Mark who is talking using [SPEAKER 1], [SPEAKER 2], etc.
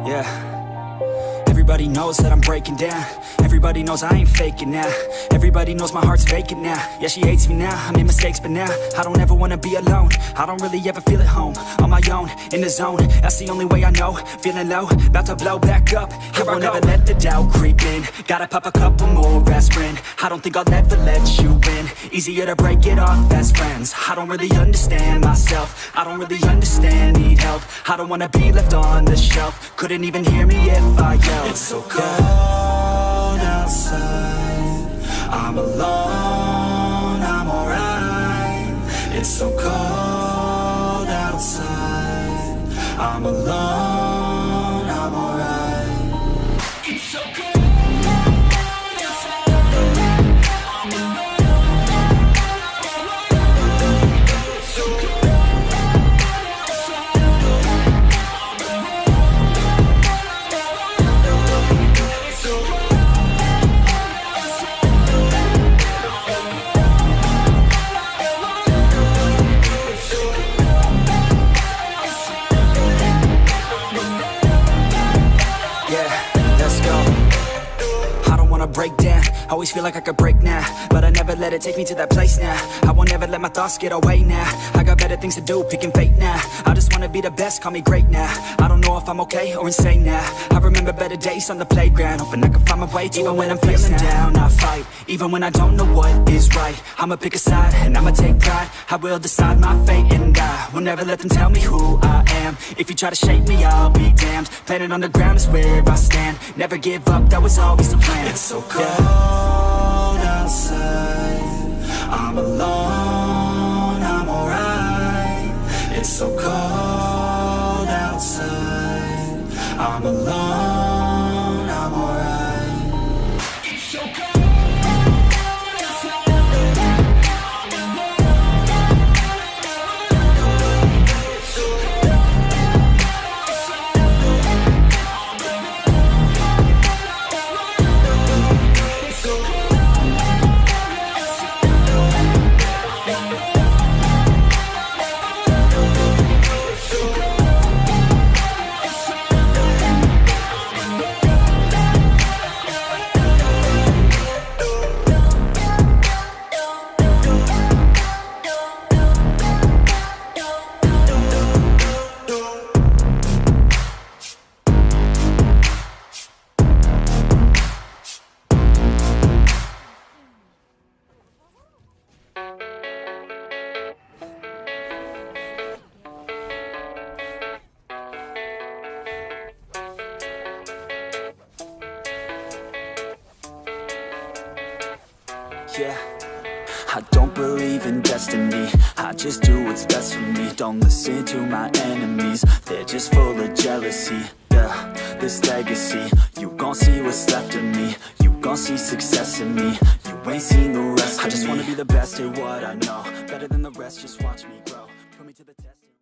[SPEAKER 1] Yeah. Everybody knows that I'm breaking down. Everybody knows I ain't faking now. Everybody knows my heart's vacant now. Yeah, she hates me now, I made mistakes, but now I don't ever wanna be alone. I don't really ever feel at home. On my own, in the zone, that's the only way I know. Feeling low, about to blow back up. I won't ever let the doubt creep in. Gotta pop a couple more aspirin. I don't think I'll ever let you in. Easier to break it off best friends. I don't really understand myself. I don't really understand, need help. I don't wanna be left on the shelf. Couldn't even hear me if I yelled. It's so cold outside, I'm alone, I'm alright. It's so cold outside, I'm alone, I'm alright. It's so cold. Break down, always feel like I could break now, but I never let it take me to that place now. I won't ever let my thoughts get away now. I got better things to do, picking fate now. I just wanna be the best, call me great now. I don't know if I'm okay or insane now. I remember better days on the playground, hoping I can find my way even when I'm feeling down. I fight, even when I don't know what is right. I'ma pick a side, and I'ma take pride. I will decide my fate, and I will never let them tell me who I am. If you try to shape me, I'll be damned. Planet on the ground is where I stand. Never give up, that was always the plan. It's so cold outside, I'm alone, I'm alright. It's so cold outside, I'm alone, I'm alright. It's so cold. Yeah, I don't believe in destiny. I just do what's best for me. Don't listen to my enemies, they're just full of jealousy. Yeah, this legacy, you gon' see what's left of me. You gon' see success in me. You ain't seen the rest of me. I just wanna be the best at what I know, better than the rest, just watch me grow.